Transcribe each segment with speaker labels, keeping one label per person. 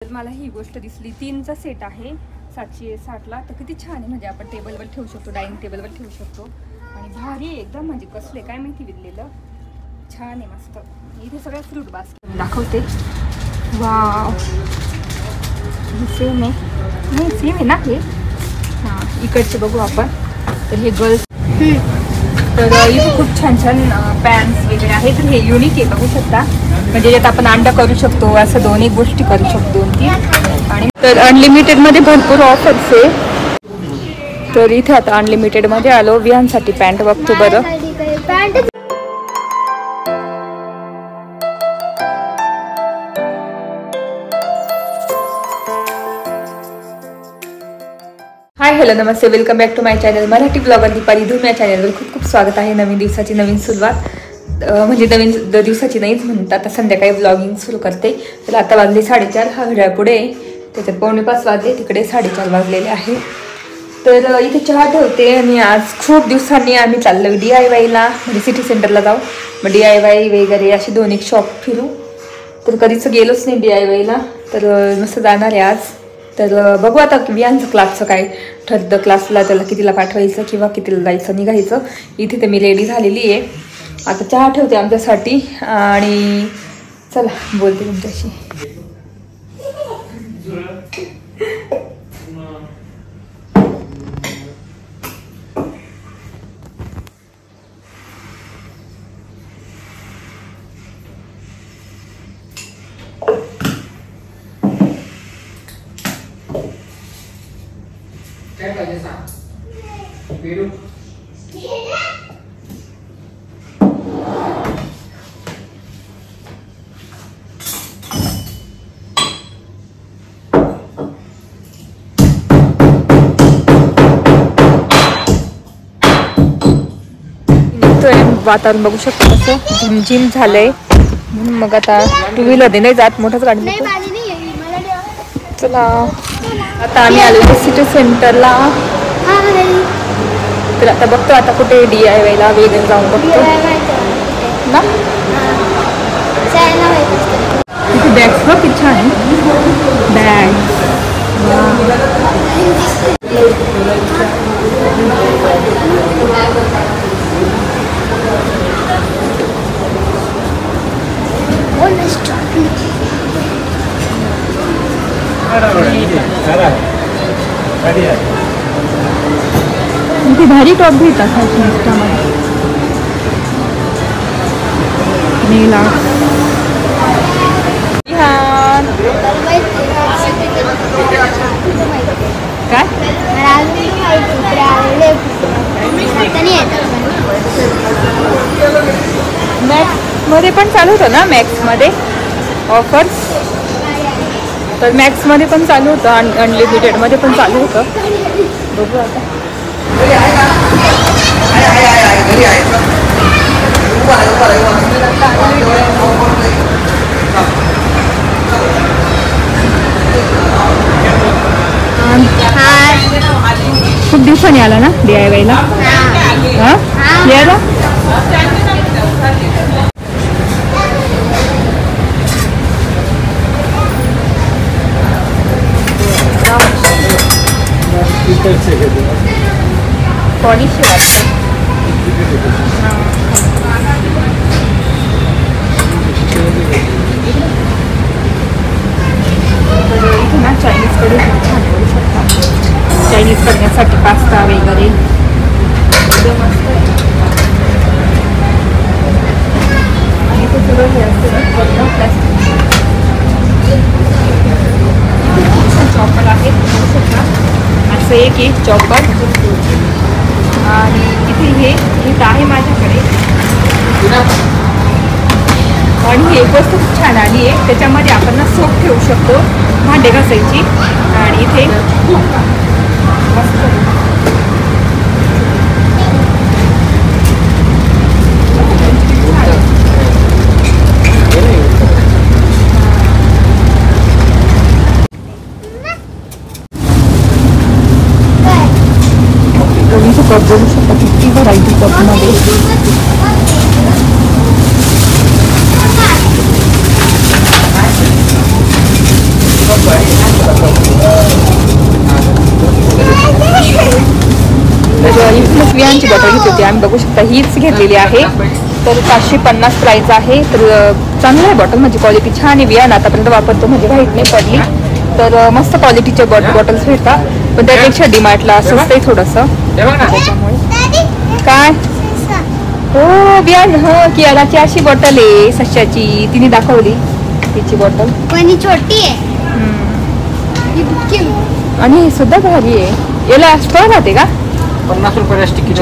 Speaker 1: तर मला ही गोष्ट दिसली, 3चा सेट आहे 760ला. तर किती छान आहे, म्हणजे आपण टेबलवर ठेवू शकतो, डायनिंग टेबलवर ठेवू शकतो. आणि भारी आहे एकदम, म्हणजे कसले काय माहिती विकलेलं, छान आहे मस्त. इथे सगळ्या फ्रूट बास्केट दाखवते. वाव, सेम आहे, नाही सेम आहे ना हे. हां, इकडचे बघू आपण. तर हे गर्ल्स, तर इथे खूप छान छान पॅन्ट्स वगैरे आहे. तर हे युनिक आहे, बघू शकता. म्हणजे यात आपण अंडा करू शकतो, असं दोन्ही गोष्टी करू शकतो 2-3. आणि तर अनलिमिटेडमध्ये भरपूर ऑफर्स आहे. तर इथे आता अनलिमिटेडमध्ये आलो. विहानसाठी पॅन्ट बघतो बरं. हाय हॅलो नमस्ते, welcome back to my channel Marathi blogger Deepali Dhoom. या चॅनलवर खूप खूप स्वागत आहे. नवीन दिवसाची नवीन सुरुवात, म्हणजे नवीन दिवसाची नाहीच म्हणतात. आता संध्याकाळी ब्लॉगिंग सुरू करते. तर आता वाजले 4:30. हा घड्याळ पुढे, त्याच्यात 4:45 वाजले, तिकडे 4:30 वाजलेले आहे. तर इथे चहा ठेवते. आणि आज खूप दिवसांनी आम्ही चाललो DIYला, म्हणजे सिटी सेंटरला जाऊ. मग DIY वगैरे असे 2-1 शॉप फिरू. तर कधीच गेलोच नाही DIYला, तर मस्त जाणार आहे आज. तर बघू आता विहानचं क्लासचं काय ठरतं. क्लासला त्याला कितीला पाठवायचं किंवा कितीला जायचं निघायचं. इथे तर मी रेडी झालेली आहे. आता चहा ठेवते आमच्यासाठी आणि चला बोलते तुमच्याशी.
Speaker 2: काय पाहिजे सांग. पेरू
Speaker 1: वातावरण बघू शकतो कसं झिमझिम झालंय. मग आता 2 व्हीलर नाही जात, मोठंच गाडी. चला आता आम्ही आलो सिटी सेंटरला. तर आता बघतो आता कुठे DIYला वेगळं जाऊन बघतो ना. तिथे बॅग्स बघ किती छान आहे. बॅग ती भारी टॉप घेतात फॅशनिस्टामध्ये. नीला काय मॅक्समध्ये पण चालू होतं ना, मॅक्समध्ये ऑफर्स. तर मॅक्समध्ये पण चालू होतं आणि अनलिमिटेडमध्ये पण चालू होतं. बघू आता. खूप दिवसांनी आला ना DIYला. हां यायला पॉलिश वाटते. इथे ना चायनीजकडे छान करू शकता. चायनीज करण्यासाठी पास्ता वगैरे एकदम मस्त आहे. आणि ते सगळं हे असतं ना प्लास्टिक. चॉपर आहे बघू शकता, असं एक चॉपर. आणि इथे हे इथं आहे माझ्याकडे. आणि ही एक वस्तू खूप छान आली आहे, त्याच्यामध्ये आपण ना सोप ठेवू शकतो, भांडे घासायची. आणि इथे मस्त कप बघू शकता, किती व्हरायटी कपमध्ये. विहानची बॉटल घेतली होती आम्ही, बघू शकता हीच घेतलेली आहे. तर 750 प्राइस आहे. तर चांगलं आहे बॉटल, म्हणजे क्वालिटी छान आहे. विहान आतापर्यंत वापरतो म्हणजे व्हाईट नाही पडली. तर मस्त क्वालिटीचे बॉटल्स भेटतात, पण त्यापेक्षा डीमार्टला स्वस्त आहे थोडंसं त्याच्यामुळे. काय हो विहान, हो कियाराची अशी बॉटल आहे 600ची, तिने दाखवली तिची बॉटल.
Speaker 3: पण छोटी आहे
Speaker 1: आणि हे सुद्धा भारी आहे. याला स्ट्रॉ राहते का?
Speaker 2: 50 रुपयाला स्टिकी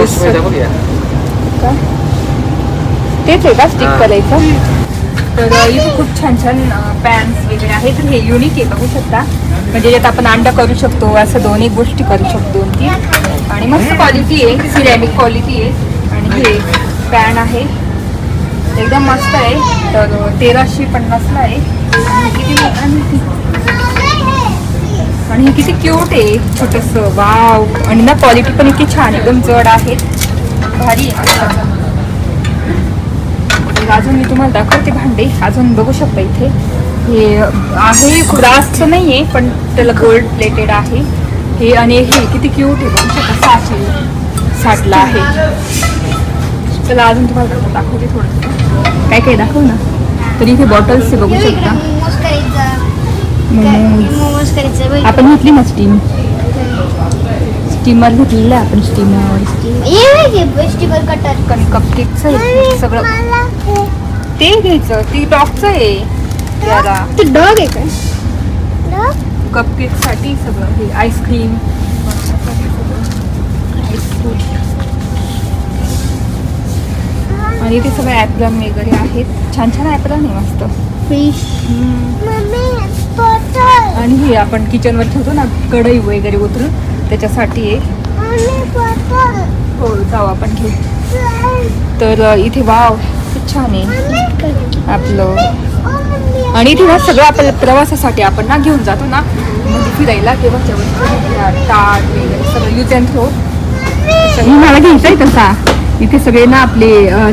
Speaker 1: तेच आहे का स्टिक करायचं? तर इथे खूप छान छान पॅन्स वगैरे आहे. तर हे युनिक आहे, बघू शकता. म्हणजे यात आपण अंडा करू शकतो, असं दोन्ही गोष्टी करू शकतो 2-3. आणि मस्त क्वालिटी आहे, सिरॅमिक क्वालिटी आहे. आणि हे पॅन आहे एकदम मस्त आहे. तर 1350ला आहे. आणि हे किती क्यूट आहे छोटंसं, वाव. आणि ना क्वालिटी पण इतकी छान, एकदम जड आहेत, भारी आहे. अजून मी तुम्हाला दाखवते भांडे. अजून बघू शकता इथे हे आहे, ब्रासचं नाही आहे पण त्याला गोल्ड प्लेटेड आहे हे. आणि हे किती क्यूट आहे, बघू शकता. 660ला आहे. चला अजून तुम्हाला दाखवते थोडं काय काय दाखव ना. तर इथे बॉटल्स बघू शकता. आपण घेतली ना स्टीमर घेतलेलं आहे आपण. स्टीमर कटर कपकेकचं आहे सगळं. ते घ्यायचं, ती डॉगचं आहे त्याला.
Speaker 3: ते डॉग आहे का?
Speaker 1: कपकेक साठी सगळं. हे आईस्क्रीम, आणि ते सगळे ॲप्रन वगैरे आहेत. छान छान ॲप्रन आहे मस्त.
Speaker 3: फिश.
Speaker 1: आणि हे आपण किचनवर ठेवतो ना कढई वगैरे उतरून, त्याच्यासाठी आहे. हो जाऊ आपण घेऊ. तर इथे वाव खूप छान आहे आपलं. आणि इथे ना सगळं आपल्या प्रवासासाठी आपण ना घेऊन जातो ना, म्हणजे फिरायला किंवा ताट वगैरे सगळं यूज अँड थ्रो. मला घ्यायचं आहे तसा. इथे सगळे ना आपले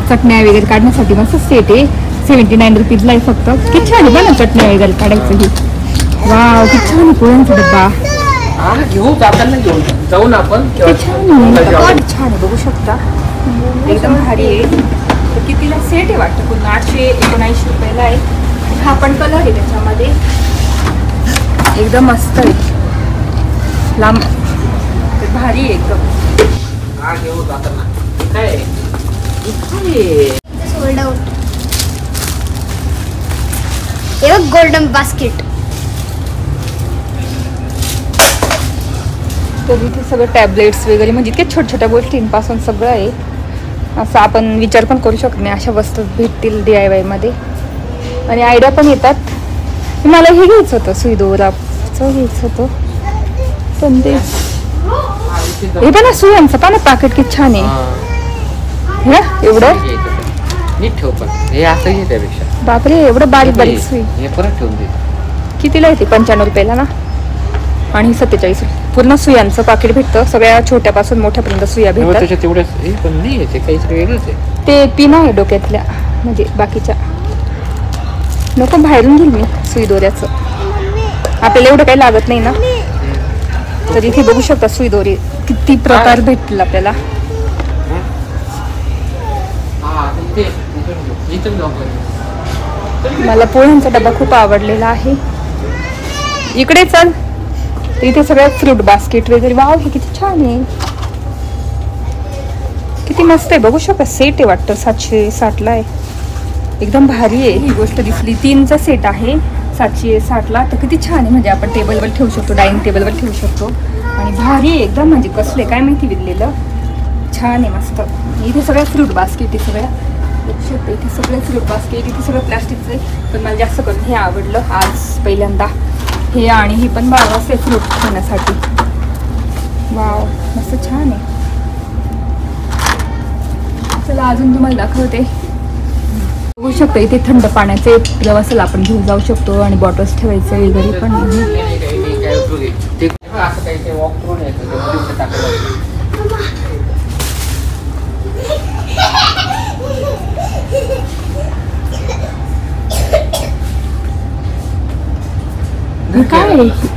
Speaker 1: चटण्या वगैरे काढण्यासाठी मस्त सेट आहे. 79 रुपीजला आहे फक्त. किती छान आहे ना चटण्या वगैरे काढायचं. ही वाव किती छान आहे पोळ्यांचा डब्बा.
Speaker 2: घेऊ जाताना घेऊन जाऊ ना आपण.
Speaker 1: छान आहे बघू शकता, एकदम भारी आहे. तर कितीला सेट आहे वाटतं, पूर्ण 879 रुपयाला आहे. हा पण कलर आहे त्याच्यामध्ये, एकदम मस्त आहे, लांब. तर भारी आहे एकदम.
Speaker 2: घेऊ जाताना काय
Speaker 3: सोल्ड आउट. हे बघ गोल्डन बास्केट.
Speaker 1: तर इथे सगळं टॅबलेट्स वगैरे, म्हणजे इतक्या छोट्या छोट्या गोष्टींपासून सगळं आहे. असं आपण विचार पण करू शकत नाही, अशा वस्तू भेटतील DIY मध्ये. आणि आयडिया पण येतात. मला हे घ्यायचं होतं, सुई दोराचं घ्यायचं होतं. पण ते हे पण सुयांचं पण पॅकेट किती छान आहे. एवढं
Speaker 2: नीट ठेव, पण हे असं घे त्यापेक्षा.
Speaker 1: बापरे, एवढं बारीक बारीक सुई.
Speaker 2: हे परत ठेवून दे.
Speaker 1: कितीला येते? 95 रुपयाला ना. आणि 47 पूर्ण सुयांचं पाकिट भेटतं. सगळ्या छोट्यापासून मोठ्यापर्यंत सुया भेटतात.
Speaker 2: त्याच्यात एवढ्याच पण नाही आहे, ते काहीतरी वेगळंच आहे.
Speaker 1: ते पिन आहे डोक्यातल्या, म्हणजे बाकीच्या नको, बाहेरून घेईल मी सुई दोऱ्याचं. आपल्याला एवढं काही लागत नाही ना. तर इथे बघू शकता सुई दोरी किती प्रकार भेटतील आपल्याला. मला पोह्यांचा डबा खूप आवडलेला आहे. इकडे चल. इथे सगळ्या फ्रूट बास्केट वगैरे. वाव हे किती छान आहे, किती मस्त आहे. बघू शकता सेट आहे वाटतं, 760ला आहे. एकदम भारी आहे. ही गोष्ट दिसली, 3चा सेट आहे 760ला. तर किती छान आहे, म्हणजे आपण टेबलवर ठेवू शकतो, डायनिंग टेबलवर ठेवू शकतो. आणि भारी आहे एकदम, म्हणजे कसले काय माहिती विकलेलं. छान आहे मस्त. इथे सगळ्या फ्रूट बास्केट आहे सगळ्या. बघू शकतो इथे सगळे फ्रूट बास्केट. इथे सगळं प्लॅस्टिकचं आहे, पण मला जास्त करून हे आवडलं आज पहिल्यांदा हे. आणि ही पण बाळाचं आहे फ्रूट खाण्यासाठी. वाव मस्त छान आहे. चला अजून तुम्हाला दाखवते. बघू शकतो इथे थंड पाण्याचे प्रवासाला आपण घेऊन जाऊ शकतो. आणि बॉटल्स ठेवायचं वगैरे पण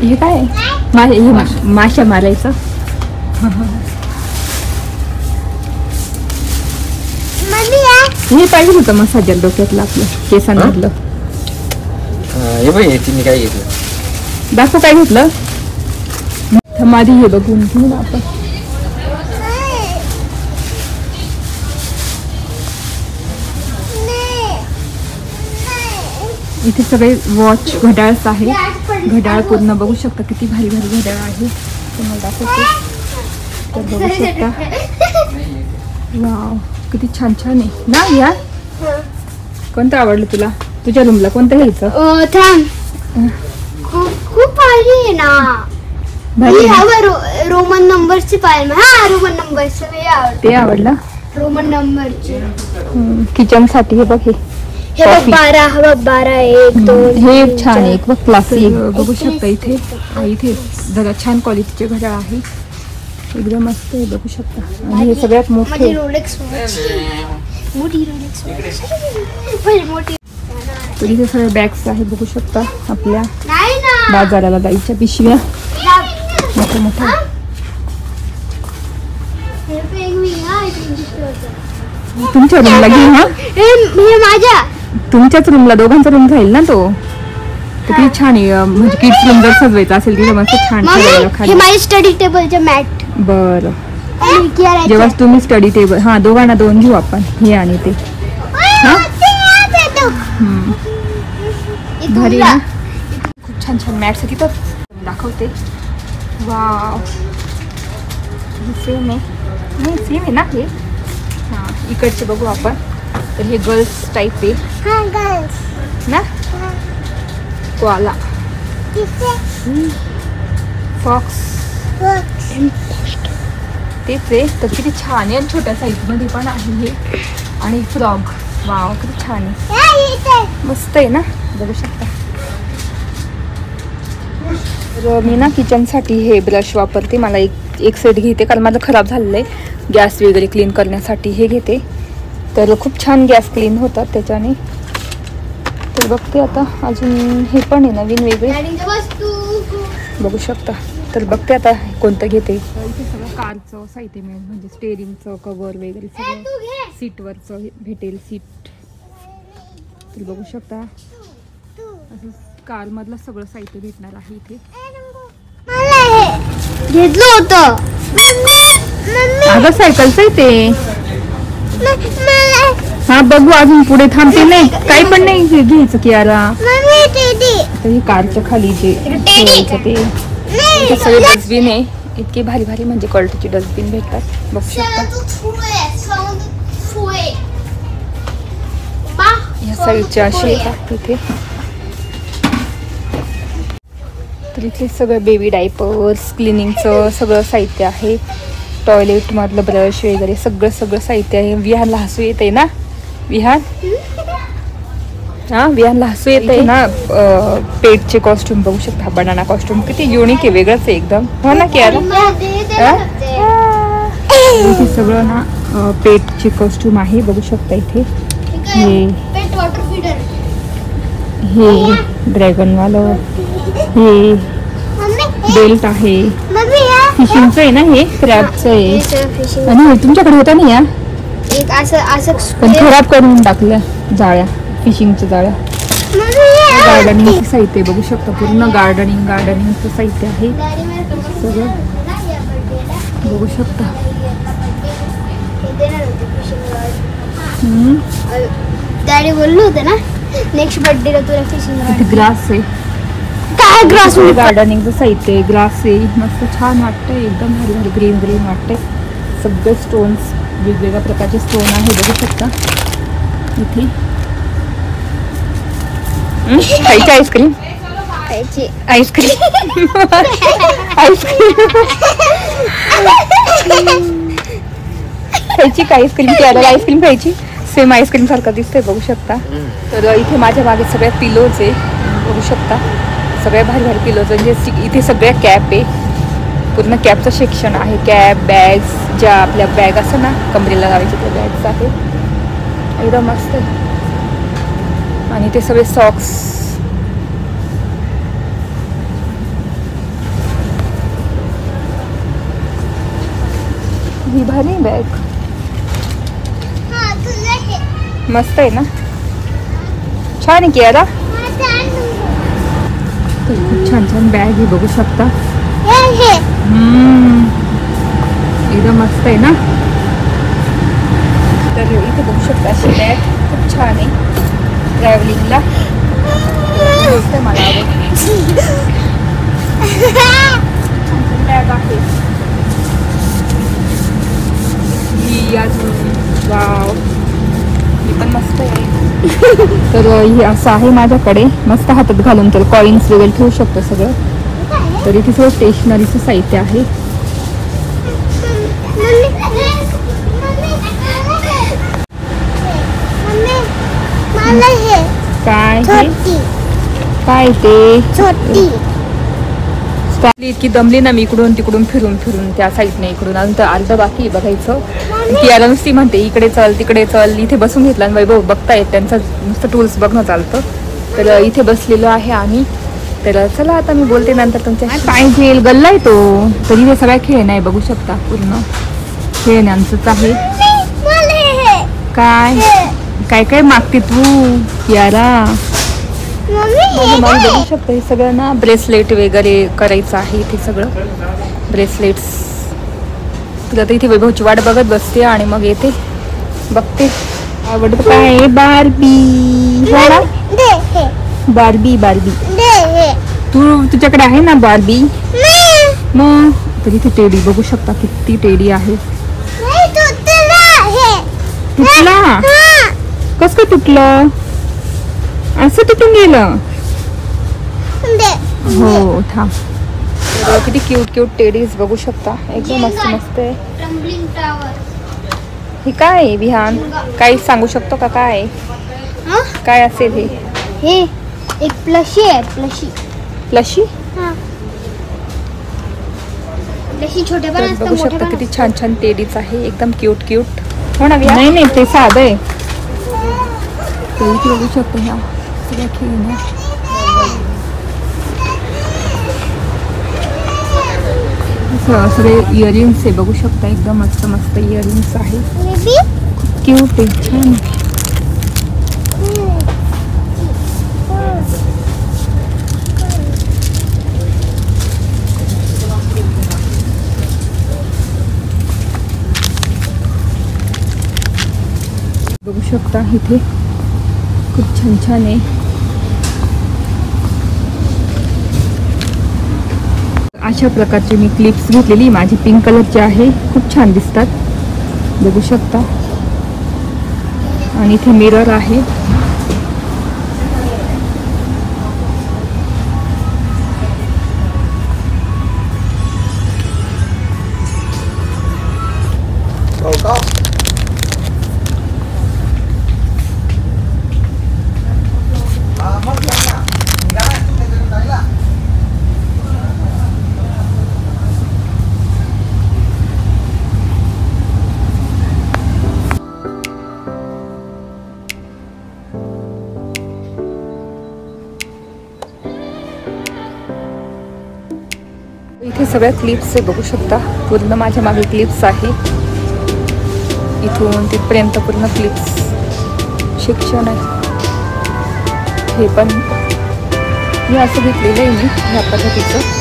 Speaker 1: हे काय माशा मारायचं. हे पाहिजे होतं मसाजर डोक्यातलं आपलं केसांमधलं.
Speaker 2: हे बघ हे तिने काय घेतलं.
Speaker 1: दाखव काय घेतलं. माझी हे बघून घेऊ ना आपण. इथे सगळे वॉच घड्याळच आहे. घड्याळ पूर्ण बघू शकता किती भारी भारी घड्याळ आहे. तुम्हाला दाखवते तर बघू शकता. वाव किती छान छान आहे ना. या कोणतं आवडलं तुला. तुझ्या रूमला कोणतं घ्यायचं.
Speaker 3: खूप भारी आहे ना.
Speaker 1: भारी
Speaker 3: रोमन नंबरची पाहिजे. हा रोमन नंबरचं
Speaker 1: ते आवडलं.
Speaker 3: रोमन नंबरची
Speaker 1: किचन साठी हे बघ.
Speaker 3: हे बघ 12 हा बघ 12 1 2
Speaker 1: हे छान आहे. एक बघ क्लासी बघू शकता. इथे इथे जरा छान क्वालिटीचे घड्याळ आहे. एकदम मस्त आहे बघू शकता. आणि हे सगळ्यात मोठे तर इथे सगळ्या बॅग्स आहे बघू शकता. आपल्या बाजाराला जायच्या पिशव्या मोठ्या मोठ्या. तुमच्या रूमला घेऊ. हा
Speaker 3: हे माझ्या
Speaker 1: तुमच्याच रूमला दोघांचा रूम राहील ना तो. किती छान आहे. म्हणजे किड्स रूम जर सजवायचा असेल तिथे मस्त छान ठेवायला खाली.
Speaker 3: हे माझे स्टडी टेबलचे मॅट.
Speaker 1: बरं जेव्हा तुम्ही स्टडी टेबल हा दोघांना 2 घेऊ आपण. हे आणि ते भारी ना. खूप छान छान मॅट्स आहे तिथं दाखवते. वाव सेम आहे. नाही सेम आहे ना हे. हां इकडचे बघू आपण. तर हे गर्ल्स टाईप आहे ना. कोआला फॉक्स तेच आहे. तर किती छान आहे. आणि छोट्या साईजमध्ये पण आहे हे. आणि फ्रॉग वाव किती छान आहे. मस्त आहे ना बघू शकता. तर मी ना किचनसाठी हे ब्रश वापरते. मला एक सेट घेते कारण माझं खराब झालेलं आहे. गॅस वगैरे क्लीन करण्यासाठी हे घेते. तर खूप छान गॅस क्लीन होतात त्याच्याने. तर बघते आता अजून हे पण आहे नवीन वेगळे बघू शकता. तर बघते आता कोणतं घेते. इथे सगळं कारचं साहित्य मिळेल. म्हणजे स्टेअरिंगचं कवर वगैरे सगळं सीटवरचं भेटेल. सीट तर बघू शकता. असं कारमधलं सगळं साहित्य भेटणार आहे इथे.
Speaker 3: घेतलं होतं
Speaker 1: अगं सायकलचं आहे ते. हा बघू अजून पुढे थांबते. नाही काही पण नाही घ्यायचं की याला. तर हे कारच्या खाली जे ठेवायचं ते सगळे डस्टबिन आहे. इतके भारी भारी म्हणजे क्वालिटीचे डस्टबिन भेटतात बघू शकता. या साईडचे असे येतात तिथे. तर इथे सगळं बेबी डायपर्स क्लिनिंगचं सगळं साहित्य आहे. टॉयलेट मधलं ब्रश वगैरे सगळं सगळं साहित्य आहे. विहानला हसू येते ना. विहान हा विहानला हसू येते ना. पेटचे कॉस्ट्युम बघू शकता. बनाना कॉस्ट्युम किती युनिक आहे. वेगळंच आहे एकदम. हो ना की इथे सगळं ना पेटचे कॉस्ट्युम आहे बघू शकता. इथे हे ड्रॅगनवालं हे बेल्ट आहे. फिशिंगचं आहे ना. हे क्रॅबचं आहे. आणि तुमच्याकडे होता ना या पण खराब करून टाकल्या जाळ्या. फिशिंगच्या जाळ्या. गार्डनिंगचं साहित्य बघू शकता. पूर्ण गार्डनिंगचं साहित्य आहे सगळं बघू शकता.
Speaker 3: डॅडी बोललो होते ना नेक्स्ट बर्थडेला तुला फिशिंग.
Speaker 1: ग्रास आहे.
Speaker 3: काय ग्रास.
Speaker 1: गार्डनिंगचं साहित्य आहे. ग्रास आहे. मस्त छान वाटतंय. एकदम भारी भारी ग्रीन ग्रीन वाटतंय. सगळे स्टोन्स वेगवेगळ्या प्रकारचे स्टोन आहे बघू शकता इथे. खायची आईस्क्रीम. आईस्क्रीम खायची का आईस्क्रीम. प्यायला आईस्क्रीम खायची. सेम आईस्क्रीम सारखं दिसतंय बघू शकता. तर इथे माझ्या मागे सगळ्या पिलोज आहे बघू शकता. सगळ्या भारी भारी पिलोज म्हणजे इथे सगळ्या कॅप आहे. पूर्ण कॅपचं सेक्शन आहे. कॅप बॅग्स ज्या आपल्या बॅग असं ना कमरेला लावायच्या त्या बॅग्स आहे. एकदम मस्त आहे. आणि ते सगळे सॉक्स ही भारी बॅग. मस्त आहे ना, छान आहे की याला. खूप छान छान बॅग आहे बघू शकता. एकदम मस्त आहे ना. तर इथे बघू शकता अशी बॅग खूप छान आहे ट्रॅव्हलिंगला. मस्त आहे, मला आवडते. बॅग आहे ही अजून. वाव, ही पण मस्त आहे. तर हे असं आहे माझ्याकडे, मस्त हातात घालून तर कॉइन्स वगैरे ठेवू शकतो सगळं. तर इथे सगळं स्टेशनरीचं साहित्य आहे. काय काय ते इतकी दमली ना मी, इकडून तिकडून फिरून फिरून त्या साईडने इकडून अजून तर अर्ध बाकी बघायचं. ती याला नुसती म्हणते इकडे चल तिकडे चल. इथे बसून घेतला आणि वैभव बघतायत, त्यांचं नुसतं टूल्स बघणं चालतं. तर इथे बसलेलो आहे आम्ही. तर चला आता मी बोलते नंतर तुमच्या. पाहिजे गल्ला आहे तो. तर इथे सगळ्या खेळण्या आहे बघू शकता, पूर्ण खेळण्यांचंच आहे. काय काय काय मागते तू यारा? बघू शकता हे सगळं ना, ब्रेसलेट वगैरे करायचं आहे इथे सगळं. ब्रेसलेट्स तुला तर इथे वैभवची वाट बघत बसते आणि मग येते बघते. आवडत काय? बार्बी. बार्बी बार्बी तुझ्याकडे आहे ना बार्बी? मग तर इथे टेडी बघू शकता, किती टेडी आहे. तुटला? कस काय तुटलं? असं तुटून गेलं? हो थांब. किती क्यूट क्यूट टेडीज बघू शकता, एकदम मस्त मस्त आहे. हे काय आहे विहान? काही सांगू शकतो का काय काय असेल हे?
Speaker 3: हे एक प्लशी आहे. प्लशी
Speaker 1: प्लशी
Speaker 3: प्लशी छोटे पण असतात,
Speaker 1: बघू
Speaker 3: मोठे
Speaker 1: शकता
Speaker 3: पण
Speaker 1: किती छान छान टेडीज आहे, एकदम क्यूट क्यूट. हो ना विहान? नाही ते साधं आहे. इथे बघू शकतो ह्या सगळ्या खेळण्या. सगळे इयरिंग्स आहे बघू शकता, एकदम मस्त मस्त इयरिंग्स आहे. खूप क्यूट आहे, छान. बघू शकता इथे खूप छान छान आहे. अशा प्रकारची मी क्लिप्स घेतलेली, माझी पिंक कलरची आहे, खूप छान दिसतात बघू शकता. आणि इथे मिरर आहे. इथे सगळ्या क्लिप्स आहे बघू शकता, पूर्ण माझ्या मागे क्लिप्स आहे. इथून तिथपर्यंत पूर्ण क्लिप्स. शिक्षण आहे हे पण मी असं घेतलेलं आहे मी ह्या पद्धतीचं.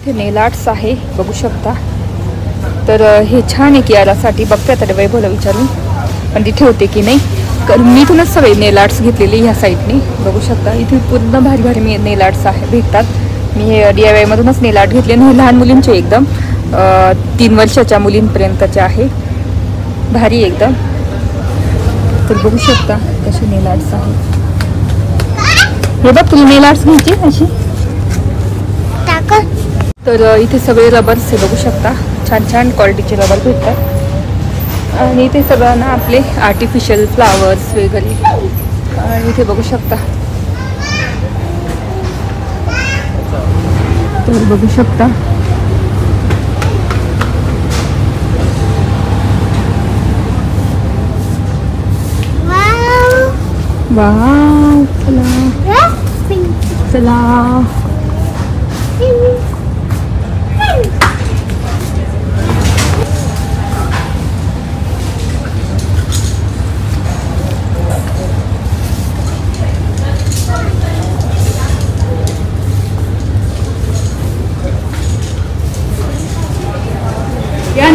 Speaker 1: इथे नेल आर्ट्स आहे बघू शकता. तर हे छान आहे की यासाठी बघते आता वैभवला विचारून, पण ती ठेवते की नाही. कारण मी इथूनच सगळे नेल आर्ट्स घेतलेले ह्या साईडने बघू शकता. इथे पूर्ण भारी भारी मी नेल आर्ट्स आहे भेटतात. मी हे DIY मधूनच नेल आर्ट घेतले आणि हे लहान मुलींचे एकदम 3 वर्षाच्या मुलींपर्यंतचे आहे, भारी एकदम. तर बघू शकता कसे नेल आर्ट्स आहे. हे बघ तुला नेल आर्ट्स घ्यायची अशी. तर इथे सगळे रबर्स आहे बघू शकता, छान छान क्वालिटीचे रबर भेटतात. आणि इथे सगळं ना आपले आर्टिफिशियल फ्लावर्स वगैरे. आणि इथे बघू शकता तर बघू शकता वाव. चला चला.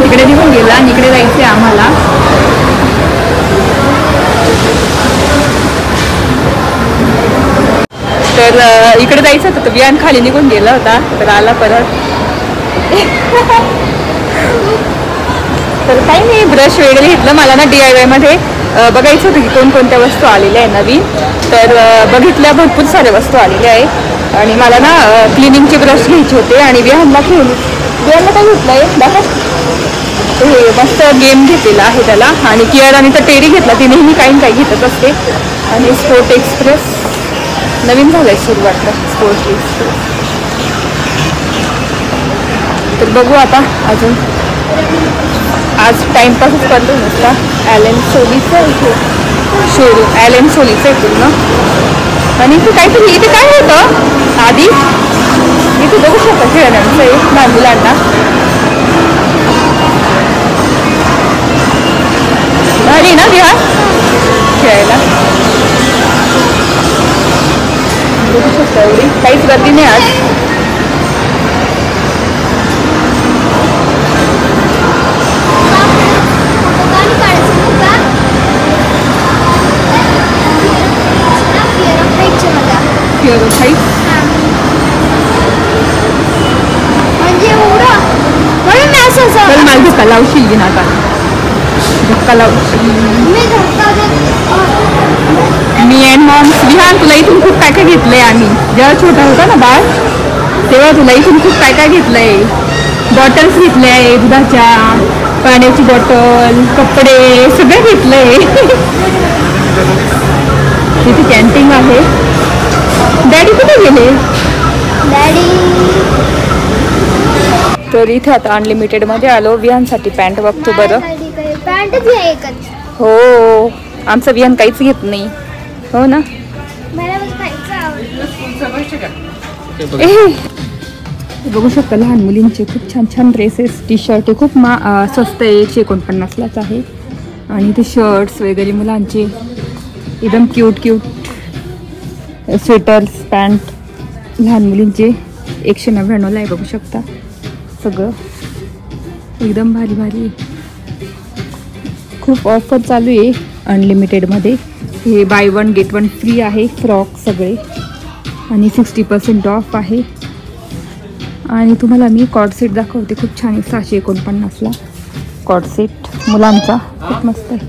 Speaker 1: तिकडे निघून गेला आणि इकडे जायचंय आम्हाला. तर इकडे जायचं होतं, विहान खाली निघून गेला होता तर आला परत. तर काही नाही, ब्रश वगैरे घेतलं. मला ना DIY मध्ये बघायचं होतं की कोणकोणत्या वस्तू आलेल्या आहे नवीन. तर बघितल्या, भरपूर साऱ्या वस्तू आलेल्या आहे आणि मला ना क्लिनिंगचे ब्रश घ्यायचे होते. आणि विहानला काय घेतलं आहे दाखव. हे मस्त गेम घेतलेला आहे त्याला. आणि कियाराने तर टेरी घेतला, ती नेहमी काही काही घेतच असते. आणि स्पोर्ट एक्सप्रेस नवीन झालंय सुरू वाटलं, स्पोर्ट एक्सप्रेस. तर बघू आता अजून. आज टाइमपासच करतो नुसता. ॲलन सोलीचं इथे शोरूम, ॲलन सोलीचं आहे पूर्ण. आणि इथे काहीतरी, इथे काय होतं आधी, इथे बघू शकता खेळण्यांचं आहे लहान मुलांना. भारी ना विहार खेळायला. बघू शकता एवढी काहीच गर्दी नाही आज. मला धक्का लावशील की नाका, धक्का लावशील. मी अँड मॉम्स. विहान तुला इथून खूप काय काय घेतलंय आम्ही. जेव्हा छोटा होता ना बाळ तेव्हा तुला इथून खूप काय काय घेतलंय. बॉटल्स घेतले आहे, दुधाच्या, पाण्याची बॉटल, कपडे सगळं घेतलंय. तिथे कॅन्टीन आहे. डॅडी कुठे गेले? तर इथे आता अनलिमिटेड मध्ये आलो. विहानसाठी पॅन्ट बघतो बरं. हो, आमचं विहान काहीच घेत नाही. हो ना. बघू शकता लहान मुलींचे खूप छान छान ड्रेसेस, टी शर्ट. खूप स्वस्त आहे, 149लाच आहे. आणि ते शर्ट्स वगैरे मुलांचे एकदम क्यूट क्यूट स्वेटर्स, पॅन्ट लहान मुलींचे 199ला आहे. बघू शकता सगळं एकदम भारी भारी. खूप ऑफर चालू आहे अनलिमिटेडमध्ये. हे बाय 1 गेट 1 फ्री आहे. फ्रॉक सगळे आणि 60% ऑफ आहे. आणि तुम्हाला मी कॉर्ड सेट दाखवते. खूप छान आहे. 649ला कॉर्ड सेट मुलांचा. खूप मस्त आहे.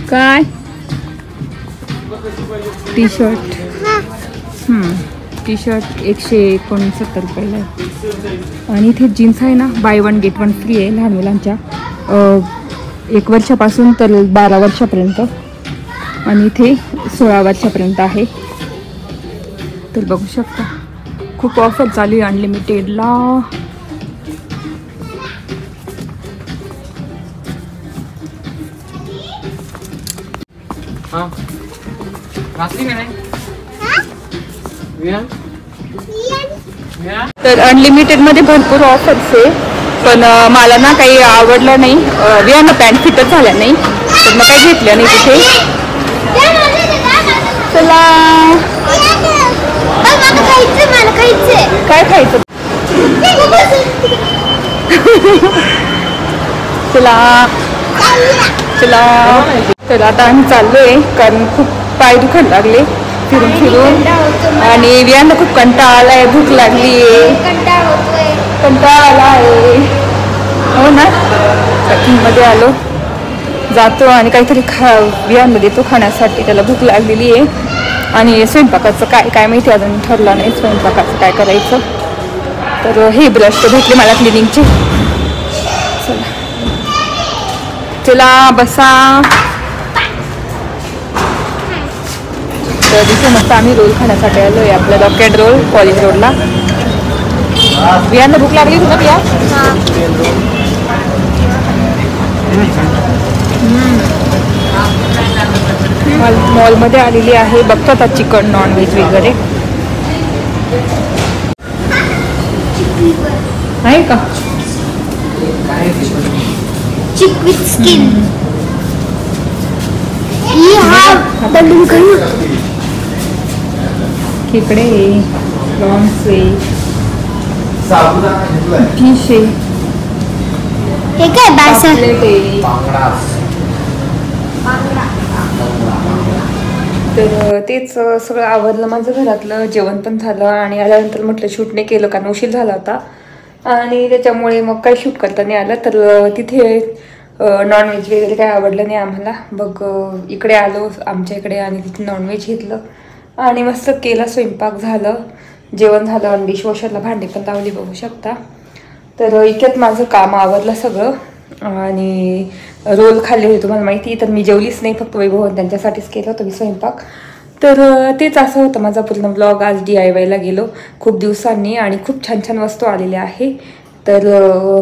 Speaker 1: काय टी शर्ट, टी शर्ट 169 रुपयाला आहे. आणि इथे जीन्स आहे ना, बाय 1 गेट 1 फ्री आहे लहान मुलांच्या. 1 वर्षापासून तर 12 वर्षापर्यंत. आणि इथे 16 वर्षापर्यंत आहे. तर बघू शकता खूप ऑफर चालू आहे अनलिमिटेडला. तर अनलिमिटेडमध्ये भरपूर ऑफर्स आहे. पण मला ना काही आवडलं नाही. विहान पॅन्ट फिटच झाल्या नाही तर मग काही घेतलं नाही तिथे. चला काय खायचं? चला चला. तर आता आम्ही चाललोय कारण खूप पाय दुखायला लागले फिरून फिरून. आणि विहानला खूप कंटाळा आलाय, भूक लागली आहे, कंटाळा आला आहे. हो ना. ट्रॅकिंगमध्ये आलो, जातो आणि काहीतरी विहानला देतो खाण्यासाठी. त्याला भूक लागलेली आहे. आणि स्वयंपाकाचं काय काय माहिती अजून ठरलं नाही स्वयंपाकाचं काय करायचं. तर हे ब्रश तर भेटले मला क्लिनिंगचे. चला चला बसा. तर इथे मस्त आम्ही रोल खाण्यासाठी आलो आहे. आपला रॉकेट रोल कॉलेज रोडला. बियांना भूक लागली तुला बिया मॉलमध्ये आलेली आहे. बघतो आता चिकन नॉनव्हेज वगैरे आहे का.
Speaker 3: चिक विथ स्किन. बंडून करू
Speaker 1: खेकडे प्रॉन्स फिश
Speaker 3: हे काय बासा
Speaker 1: तर तेच सगळं आवरलं माझं घरातलं. जेवण पण झालं आणि आल्यानंतर म्हटलं शूट नाही केलं कारण उशीर झाला होता आणि त्याच्यामुळे मग काय शूट करता नाही आलं. तर तिथे नॉनव्हेज वगैरे काय आवडलं नाही आम्हाला. मग इकडे आलो आमच्या इकडे आणि तिथे नॉनव्हेज घेतलं आणि मस्त केलं. स्वयंपाक झालं, जेवण झालं आणि डिशवॉशरला भांडी पण लावली बघू शकता. तर इतक्यात माझं काम आवरलं सगळं आणि रोल खाल्ले होते तुम्हाला माहिती. तर मी जेवलीच नाही, फक्त वैभव त्यांच्यासाठीच केलं होतं मी स्वयंपाक. तर तेच असं होतं माझा पूर्ण ब्लॉग. आज DIYला गेलो खूप दिवसांनी आणि खूप छान छान वस्तू आलेल्या आहे. तर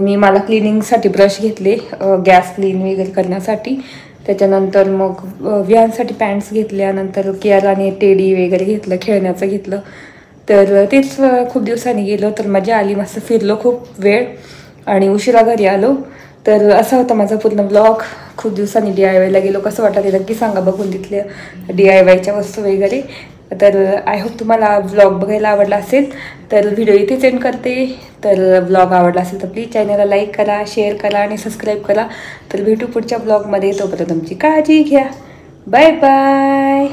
Speaker 1: मी मला क्लिनिंगसाठी ब्रश घेतले, गॅस क्लीन वगैरे करण्यासाठी. त्याच्यानंतर मग वियांसाठी पॅन्ट्स घेतल्या, नंतर कियाराने टेडी वगैरे घेतलं, खेळण्याचं घेतलं. तर तेच खूप दिवसांनी गेलो तर मजा आली, मस्त फिरलो खूप वेळ आणि उशिरा घरी आलो. तर असा होता माझा पूर्ण ब्लॉग. खूप दिवसांनी DIYला गेलो. कसं वाटतं ते नक्की सांगा बघून तिथल्या DIYच्या वस्तू वगैरे. तर आय होप तुम्हाला ब्लॉग बघायला आवडला असेल. तर व्हिडिओ इथेच एंड करते. तर ब्लॉग आवडला असेल तर प्लीज चॅनलला लाईक करा, शेअर करा आणि सबस्क्राईब करा. तर भेटू पुढच्या ब्लॉगमध्ये. तोपर्यंत तुमची काळजी घ्या. Bye bye.